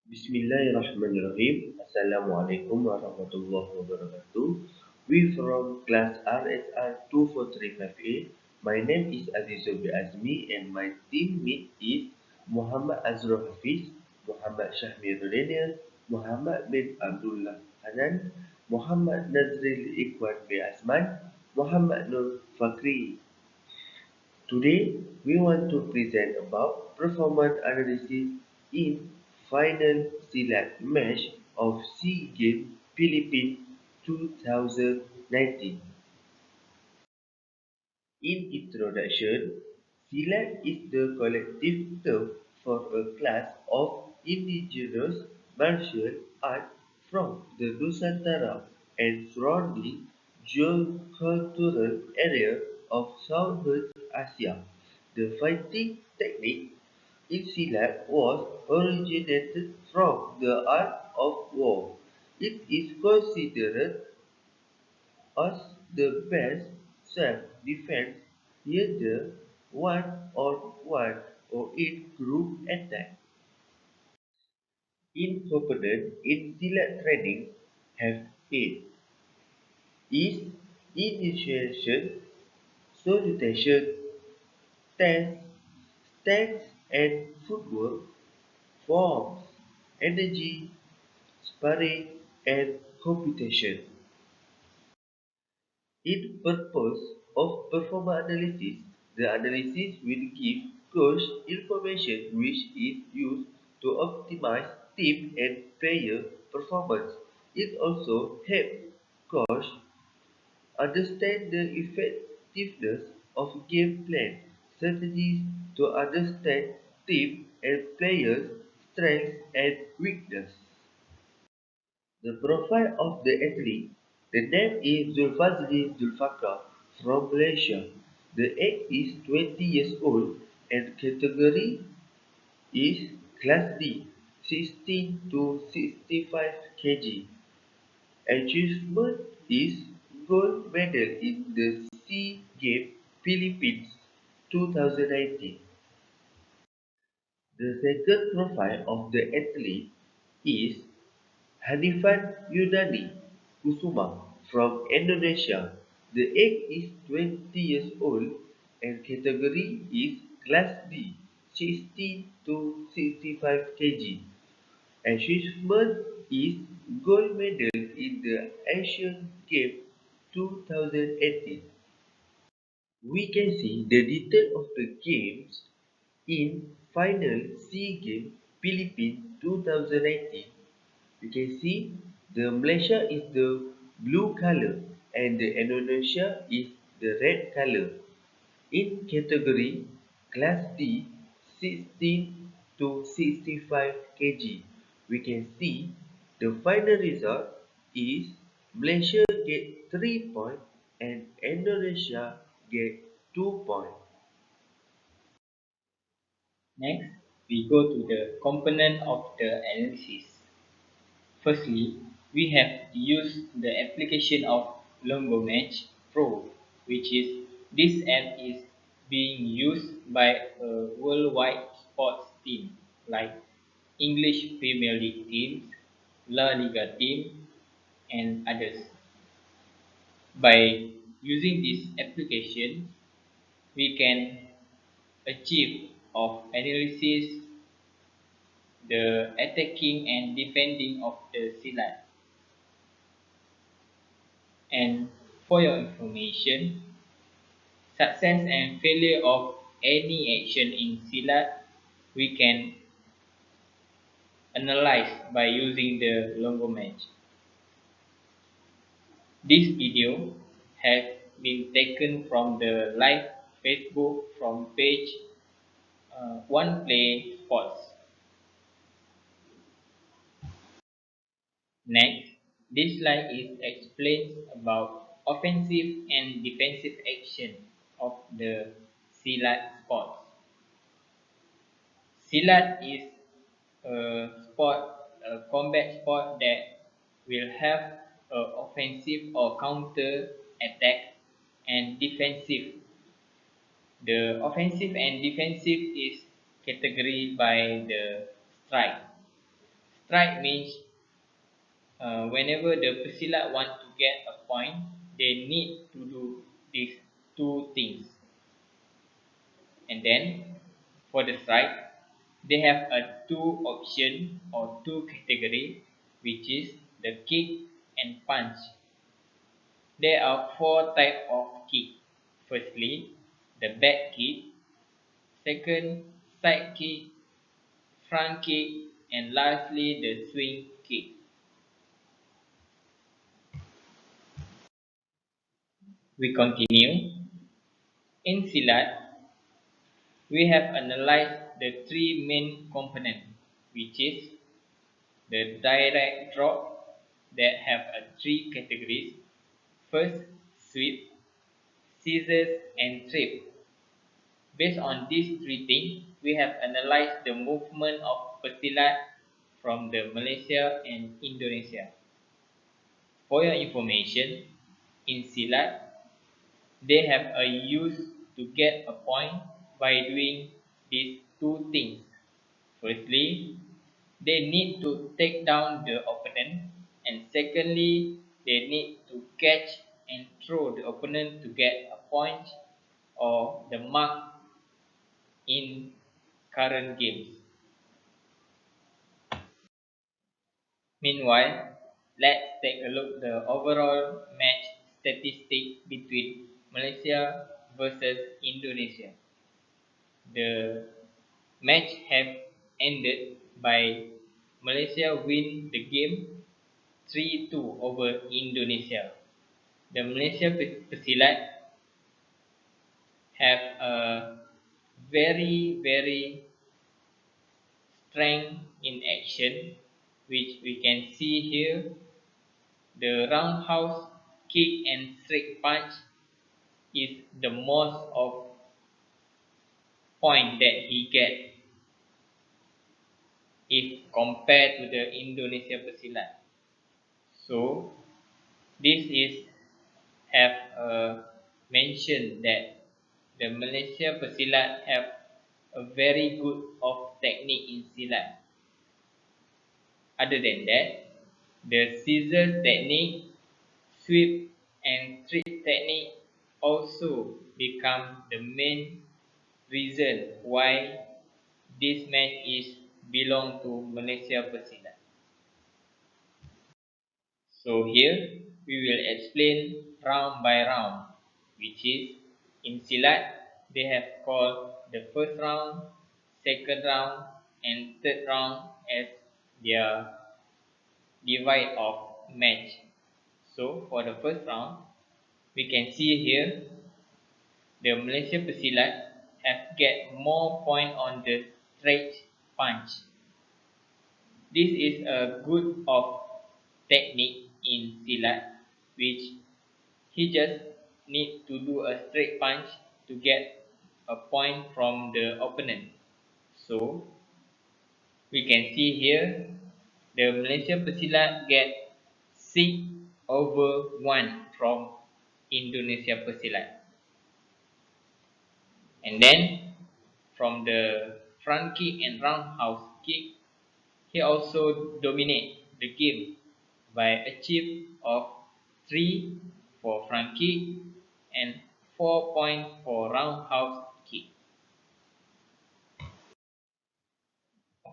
Bismillahirrahmanirrahim. Assalamualaikum warahmatullahi wabarakatuh. We from class RSR 2435A. My name is Azizul Azmi and my teammate is Muhammad Azrul Hafiz, Muhammad Syahmirul Daniel, Muhammad bin Abdullah Hanan, Muhammad Nazril Ikhwan bin Azman, Muhammad Nur Fakri. Today, we want to present about performance analysis in final Silat match of SEA Games Philippines 2019. In introduction, Silat is the collective term for a class of indigenous martial art from the Nusantara and surrounding geocultural area of Southeast Asia. The fighting technique in Silat was originated from the art of war. It is considered as the best self-defense either one-on-one or in group attack. In component in Silat training have eight is initiation, salutation, stance, stance and footwork, forms, energy, sparring and computation. In purpose of performance analysis, the analysis will give coach information which is used to optimize team and player performance. It also helps coach understand the effectiveness of game plan strategies to understand team and players' strengths and weakness. The profile of the athlete, the name is Zulfazli Zulfakar from Malaysia. The age is 20 years old and category is Class D, 16 to 65 kg. Achievement is gold medal in the SEA Games Philippines 2019. The second profile of the athlete is Hanifan Yunani Kusuma from Indonesia. The age is 20 years old and category is Class D, 60 to 65 kg. Achievement is gold medal in the Asian Games 2018. We can see the detail of the games in final SEA Games Philippines 2019. You can see the Malaysia is the blue color and the Indonesia is the red color. In category Class D 16 to 65 kg, we can see the final result is Malaysia get 3 points and Indonesia get 2 points. Next, we go to the component of the analysis. Firstly, we have used the application of Longomatch Pro, which is this app is being used by a worldwide sports team like English Premier League teams, La Liga team, and others. By using this application, we can achieve of analysis the attacking and defending of the Silat. And for your information, success and failure of any action in Silat we can analyze by using the Longomatch. This video has been taken from the live Facebook from page One Play Sports. Next, this slide is explains about offensive and defensive action of the Silat sports. Silat is a combat sport that will have a offensive or counter attack and defensive. The offensive and defensive is categorized by the strike. Strike means whenever the pesilat want to get a point, they need to do these two things. And then for the strike, they have a two option or two category, which is the kick and punch. There are four type of kick. Firstly, the back kick. Second, side kick, front kick, and lastly, the swing kick. We continue. In Silat, we have analyzed the three main components, which is the direct drop that have three categories. First, sweep, scissors, and trip. Based on these three things, we have analyzed the movement of pesilat from the Malaysia and Indonesia. For your information, in Silat, they have a use to get a point by doing these two things. Firstly, they need to take down the opponent, and secondly, they need to catch and throw the opponent to get a point or the mark in current games. Meanwhile, let's take a look at the overall match statistic between Malaysia versus Indonesia. The match have ended by Malaysia win the game 3-2 over Indonesia. The Malaysia Pesilat have a very strength in action, which we can see here. The roundhouse kick and straight punch is the most of point that he get if compared to the Indonesia Pesilat. So this is have mentioned that the Malaysia Pesilat have a very good of technique in silat. Other than that, the scissors technique, sweep and trip technique also become the main reason why this match is belong to Malaysia Pesilat. So here we will explain round by round, which is in Silat they have called the first round, second round, and third round as their divide of match. So for the first round, we can see here the Malaysia Pesilat have get more point on the straight punch. This is a good of technique in Silat, which he just need to do a straight punch to get a point from the opponent. So we can see here the Malaysia Pesilat get 6/1 from Indonesia Pesilat. And then from the front kick and roundhouse kick, he also dominate the game by achieve of 3 for front kick and 4 points for roundhouse kick.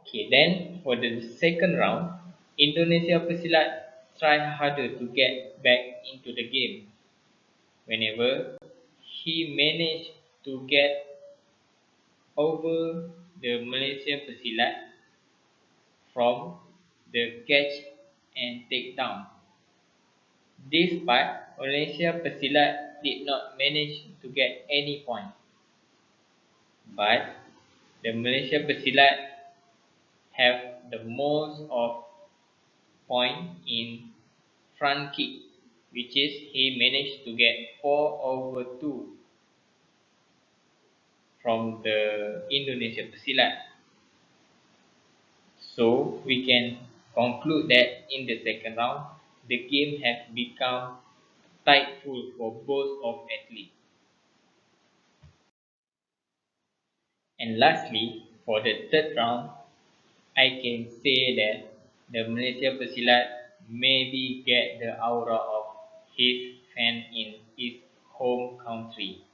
Okay, then for the second round, Indonesia Pesilat try harder to get back into the game. Whenever he managed to get over the Malaysian Pesilat from the catch and takedown. This part, Malaysia Pesilat did not manage to get any point. But the Malaysia Pesilat have the most of point in front kick, which is he managed to get 4/2 from the Indonesia Pesilat. So we can conclude that in the second round, the game has become tightful for both of athletes. And lastly, for the third round, I can say that The Malaysia pesilat maybe get the aura of his fan in his home country.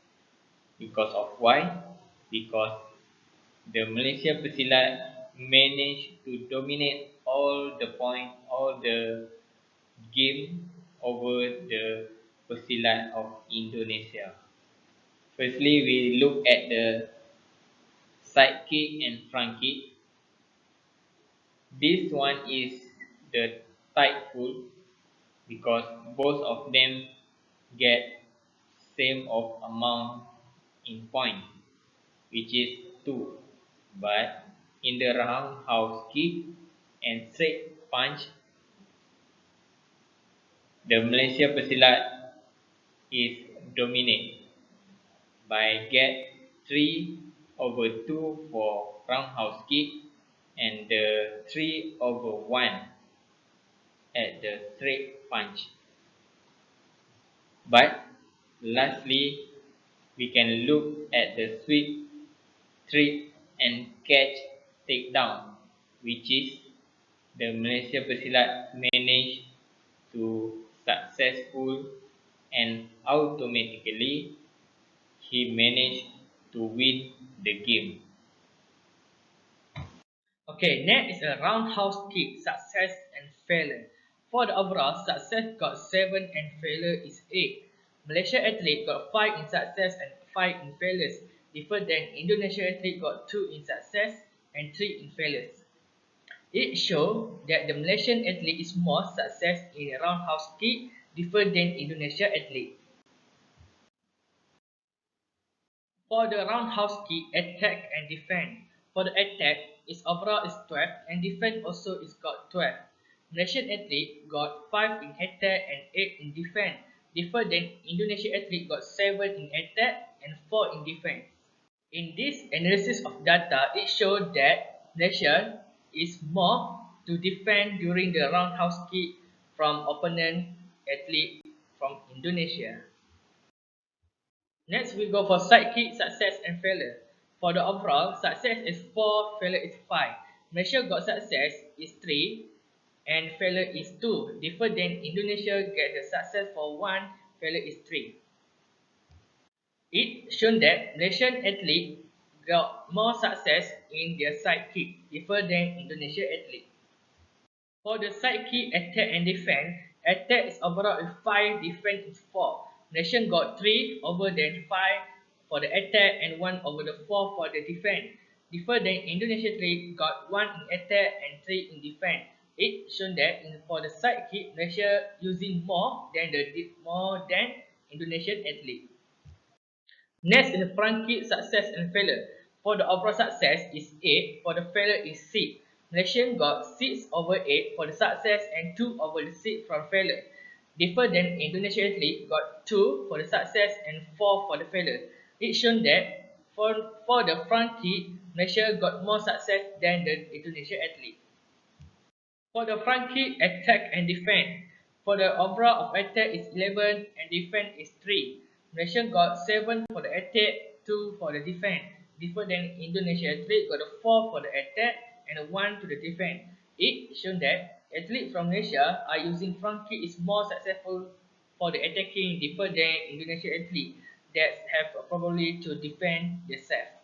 Because of why? Because the Malaysia pesilat managed to dominate all the point, all the game over the pesilat of Indonesia. Firstly, we look at the side kick and front kick. This one is the tight pull because both of them get same of amount in point, which is 2. But in the roundhouse kick and straight punch, the Malaysia pesilat is dominate by get 3 over 2 for roundhouse kick and the 3 over 1 at the straight punch. But lastly, we can look at the sweep, trip and catch takedown, which is the Malaysia pesilat managed to successful and automatically he managed to win the game. Okay, next is a roundhouse kick, success and failure. For the overall, success got 7 and failure is 8. Malaysia athlete got 5 in success and 5 in failures, different than Indonesia athlete got 2 in success and 3 in failures. It shows that the Malaysian athlete is more success in roundhouse kick, different than Indonesia athlete. For the roundhouse kick, attack and defend. For the attack, its overall is 12 and defense also is got 12. Malaysian athlete got 5 in attack and 8 in defense, different than Indonesian athlete got 7 in attack and 4 in defense. In this analysis of data, it showed that Malaysia is more to defend during the roundhouse kick from opponent athlete from Indonesia. Next, we go for side kick, success and failure. For the overall, success is 4, failure is 5. Malaysia got success is 3 and failure is 2. Different than Indonesia get the success for 1, failure is 3. It shown that Malaysian athlete got more success in their side kick, different than Indonesia athlete. For the side kick, attack and defense, attack is overall is 5, defense is 4. Nation got 3 over than 5 for the attack and 1 over the 4 for the defense. Different than Indonesia 3 got 1 in attack and 3 in defense. It shown that for the side kick, Malaysia using more than Indonesian athlete. Next is the front kick, success and failure. For the overall success is 8, for the failure is 6. Malaysian got 6 over 8 for the success and 2 over the 6 from failure. Different than Indonesia athlete got 2 for the success and 4 for the failure. It shown that for the front kick, Malaysia got more success than the Indonesia athlete. For the front kick, attack and defend. For the overall of attack is 11 and defend is 3. Malaysia got 7 for the attack, 2 for the defend. Different than Indonesia athlete got a 4 for the attack and a 1 to the defend. It shown that athletes from Malaysia are using front kick is more successful for the attacking different than Indonesia athlete that have probably to defend themselves.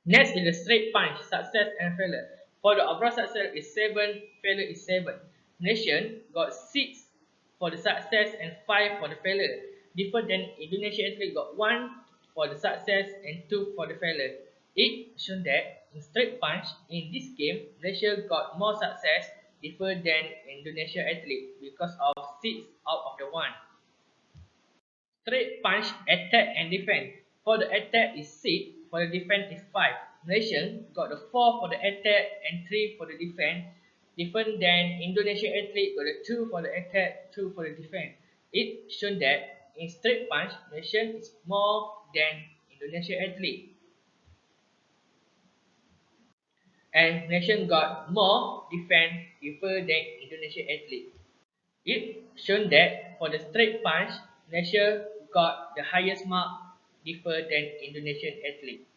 Next is the straight punch, success and failure. For the overall success is 7, failure is 7. Nation got 6 for the success and 5 for the failure. Different than Indonesia athlete got 1 for the success and 2 for the failure. It shown that in straight punch, in this game, Malaysia got more success different than Indonesia athlete because of 6 out of the 1. Straight punch, attack and defense. For the attack is 6, for the defense is 5. Malaysia got the 4 for the attack and 3 for the defense. Different than Indonesia athlete got the 2 for the attack, 2 for the defense. It shown that in straight punch, Malaysia is more than Indonesia athlete. And Malaysia got more defense different than Indonesia athlete. It shown that for the straight punch, Malaysia got the highest mark different than Indonesian athlete.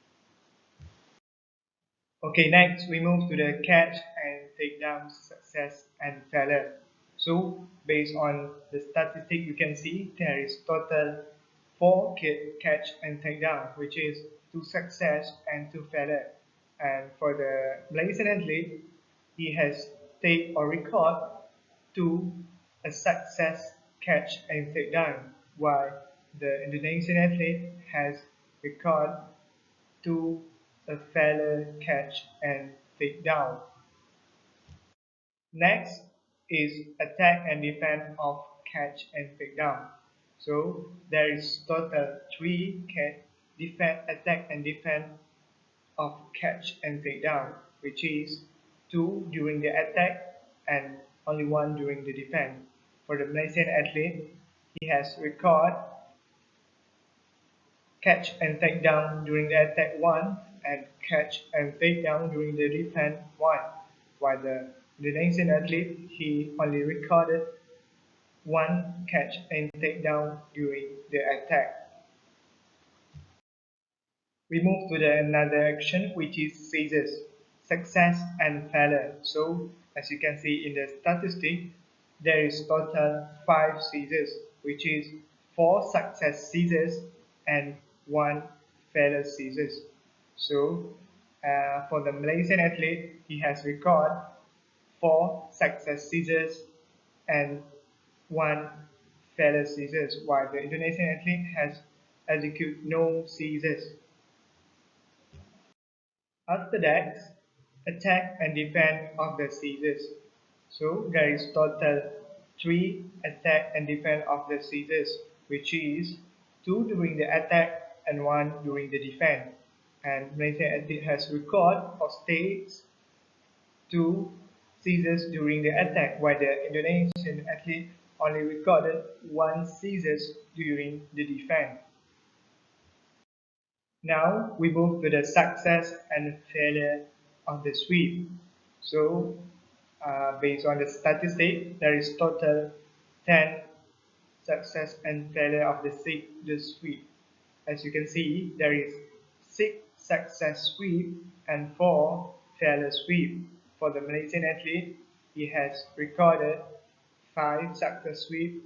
Okay, next we move to the catch and takedown success and failure. So based on the statistic, you can see there is total four catch and takedown, which is two success and two failure. And for the Malaysian athlete, he has take or record two a success catch and takedown, while the Indonesian athlete has record to a failure catch and take down. Next is attack and defend of catch and take down. So there is total three attack and defend of catch and take down, which is two during the attack and only one during the defense. For the Malaysian athlete, he has record catch and take down during the attack one and catch and take down during the defense one. While the Indonesian athlete, he only recorded one catch and take down during the attack. We move to the another action, which is seizures, success and failure. So as you can see in the statistic, there is total five seizures, which is four success seizures and one failure seizures. So for the Malaysian athlete, he has recorded four success seizures and one failure seizures, while the Indonesian athlete has executed no seizures. After that, attack and defend of the seizures. So there is total three attack and defend of the seizures, which is two during the attack and one during the defense. And Malaysian athlete has record or states two seizures during the attack, while the Indonesian athlete only recorded one seizures during the defense. Now we move to the success and failure of the sweep. So based on the statistic, there is total 10 success and failure of the sweep. As you can see, there is 6 success sweep and 4 failure sweep. For the Malaysian athlete, he has recorded 5 success sweep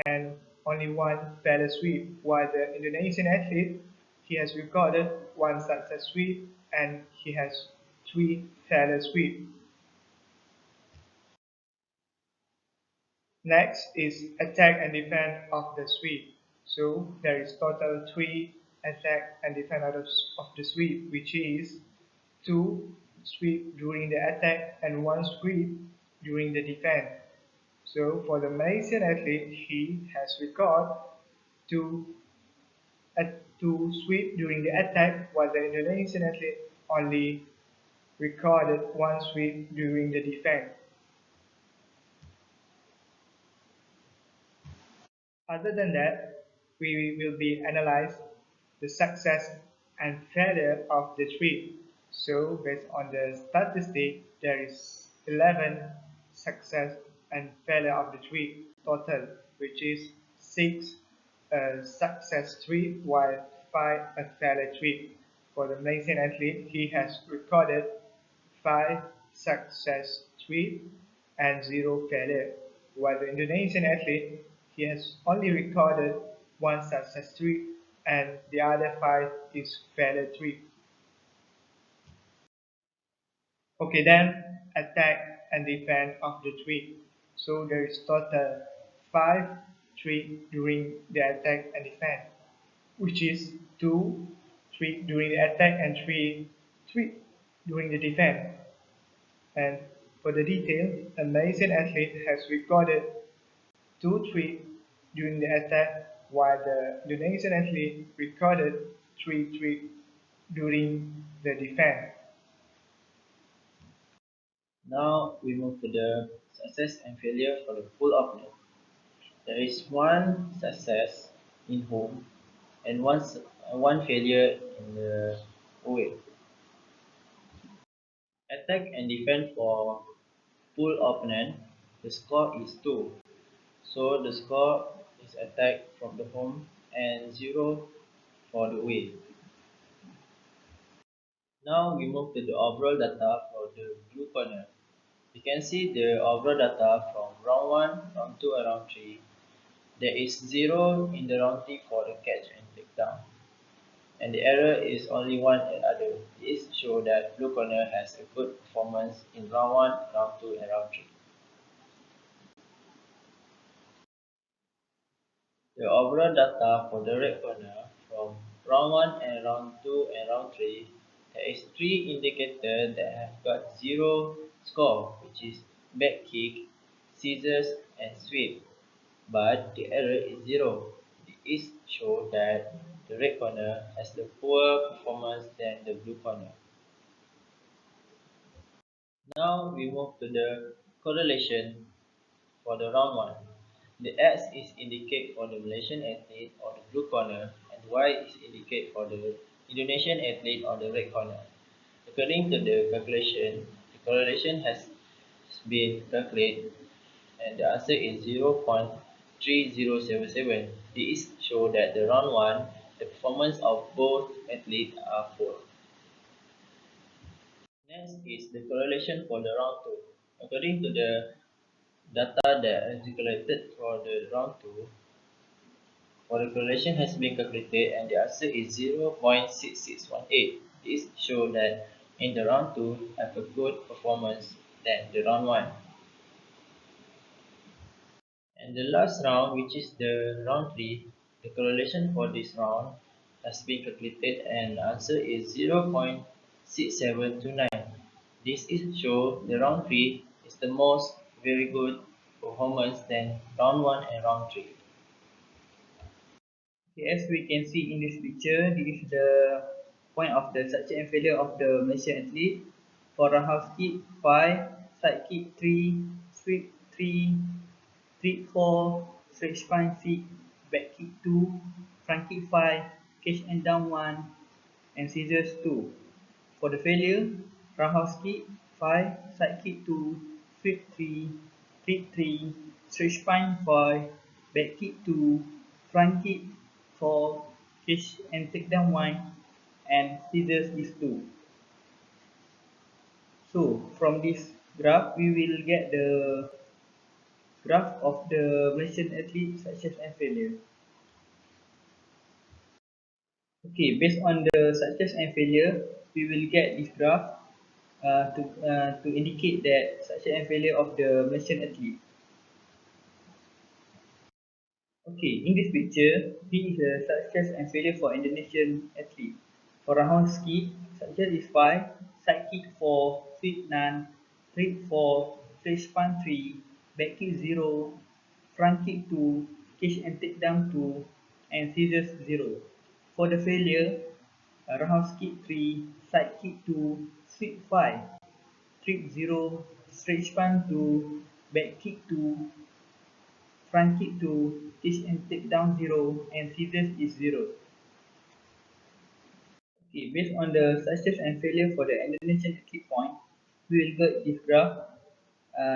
and only one failure sweep, while the Indonesian athlete, he has recorded 1 success sweep and he has 3 failure sweep. Next is attack and defend of the sweep. So there is total 3 attack and defend of the sweep, which is 2 sweep during the attack and 1 sweep during the defense. So for the Malaysian athlete, he has recorded 2 to sweep during the attack, while the Indonesian athlete only recorded 1 sweep during the defense. Other than that, we will be analyze the success and failure of the sweep. So based on the statistic, there is 11 success and failure of the sweep total, which is 6 success sweep while 5 a failure sweep. For the Malaysian athlete, he has recorded 5 success sweep and 0 failure, while the Indonesian athlete, he has only recorded 1 success sweep and the other 5 is failure sweep. Okay, then attack and defend of the sweep. So there is total 5 sweep during the attack and defense, which is 2 sweep during the attack and 3 sweep during the defense. And for the detail, a Malaysian athlete has recorded 2 3 during the attack, while the Indonesian athlete recorded 3 3 during the defense. Now we move to the success and failure for the full opponent. There is one success in home and one failure in the away. Attack and defense for full opponent. The score is 2. So the score is attack from the home and 0 for the away. Now we move to the overall data for the blue corner. You can see the overall data from round 1, round 2 and round 3. There is 0 in the round 3 for the catch and take down. And the error is only 1 and other. This shows that blue corner has a good performance in round 1, round 2 and round 3. The overall data for the red corner from round 1 and round 2 and round 3, there is 3 indicators that have got 0 score, which is back kick, scissors and sweep. But the error is 0. This shows that the red corner has the poor performance than the blue corner. Now we move to the correlation for the round 1. The X is indicate for the Malaysian athlete on the blue corner and Y is indicate for the Indonesian athlete on the red corner. According to the calculation, the correlation has been calculated and the answer is 0.3077. This shows that the round 1, the performance of both athletes are poor. Next is the correlation for the round 2. According to the data that is collected for the round 2, for the correlation has been calculated and the answer is 0.6618. This shows that in the round 2 have a good performance than the round 1. And the last round, which is the round 3, the correlation for this round has been calculated and the answer is 0.6729. This is show the round 3 is the most very good performance than round 1 and round 3. Okay, as we can see in this picture, this is the point of the success and failure of the Malaysian athlete. For roundhouse kick 5, side kick 3, sweep 3, straight 4, straight spine 6, back kick 2, front kick 5, catch and down 1, and scissors 2. For the failure, roundhouse kick 5, side kick 2, sweep 3, straight 3, straight spine 5, back kick 2, front kick 4, catch and take down 1, and scissors is 2. So from this graph, we will get the graph of the Malaysian athlete success and failure. Okay, based on the success and failure, we will get this graph to indicate that success and failure of the Malaysian athlete. Okay, in this picture, this is a success and failure for Indonesian athlete. For round ski, success is 5, side kick 4, sweep none, straight 4, straight span 3, back kick 0, front kick 2, catch and take down 2, and scissors 0. For the failure, round kick 3, side kick 2, sweep 5, straight 0, straight span 2, back kick 2, front kick 2, catch and take down 0, and scissors is 0. Okay, based on the success and failure for the Indonesian athlete point, we will get this graph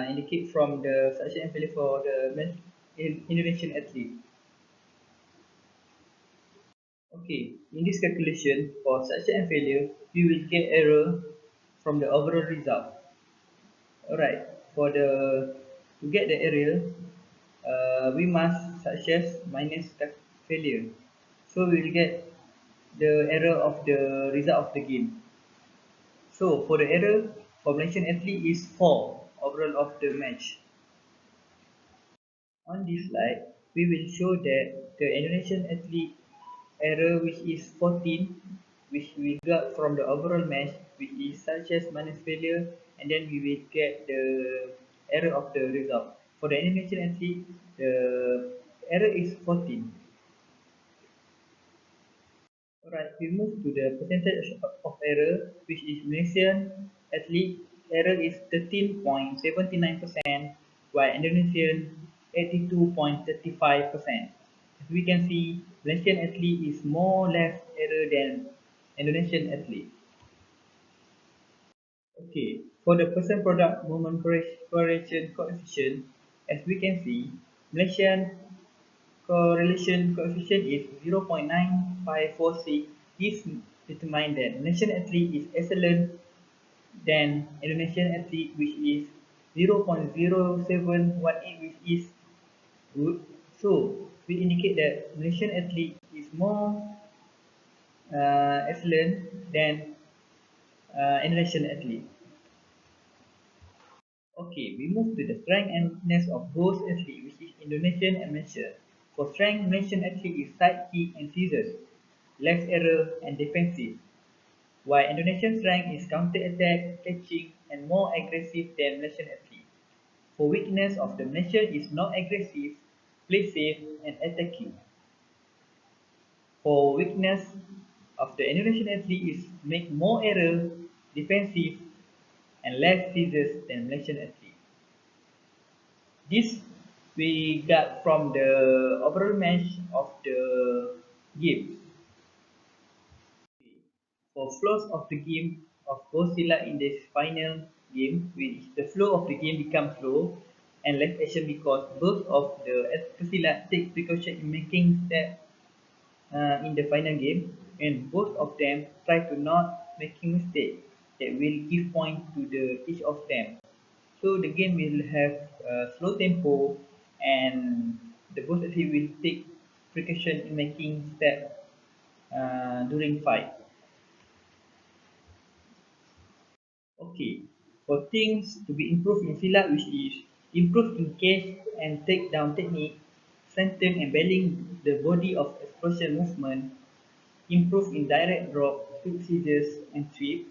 indicate from the success and failure for the Indonesian athlete. Okay, in this calculation for success and failure, we will get error from the overall result. Alright, for the to get the error, we must success minus failure. So we will get the error of the result of the game. So for the error for Malaysian athlete is 4 overall of the match. On this slide, we will show that the Indonesian athlete error which is 14, which we got from the overall match, which is such as minus failure, and then we will get the error of the result. For the Indonesian athlete, the error is 14. Alright, we move to the percentage of error, which is Malaysian athlete error is 13.79%, while Indonesian 82.35%. As we can see, Malaysian athlete is more or less error than Indonesian athlete. Okay, for the person product movement correlation coefficient, as we can see, Malaysian correlation coefficient is 0.9546. This determined that Malaysian athlete is excellent than Indonesian athlete, which is 0.0718, which is good. So we indicate that Malaysian athlete is more excellent than Indonesian athlete. Okay, we move to the strength and weakness of both athlete, which is Indonesian and Malaysian. For strength, Malaysian athlete is side kick and scissors, left error and defensive, while Indonesian strength is counter attack, catching, and more aggressive than Malaysian athlete. For weakness of the Malaysian is not aggressive, play safe, and attacking. For weakness of the Indonesian athlete is make more error, defensive, and less scissors than Malaysian athlete. This we got from the overall match of the game. For flaws of the game of both Silat in this final game, which the flow of the game becomes slow and less action because both of the Silat take precaution in making step in the final game, and both of them try to not making mistake that will give point to the each of them. So the game will have slow tempo, and the both of you will take precaution in making step during fight. Okay, for things to be improved in Silat, which is improve in catch and takedown technique, strengthen and balancing the body of explosion movement, improve in direct drop, hook scissors, and sweep,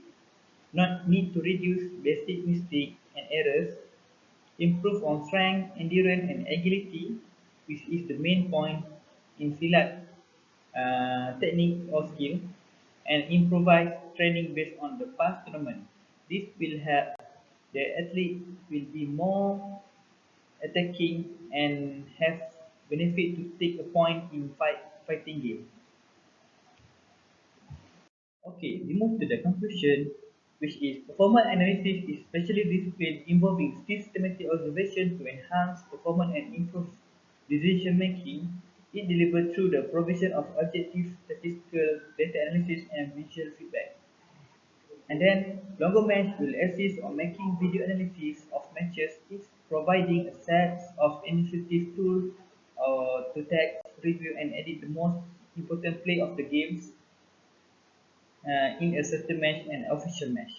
not need to reduce basic mistake and errors, improve on strength, endurance, and agility, which is the main point in Silat technique or skill, and improvise training based on the past tournament. This will help the athlete will be more attacking and have benefit to take a point in fighting game. Okay, we move to the conclusion, which is performance analysis is specially discipline involving systematic observation to enhance performance and improve decision making. It delivered through the provision of objective statistical data analysis and visual feedback. And then Longomatch will assist on making video analysis of matches, it's providing a set of initiative tools to text, review, and edit the most important play of the games in a certain match and official match.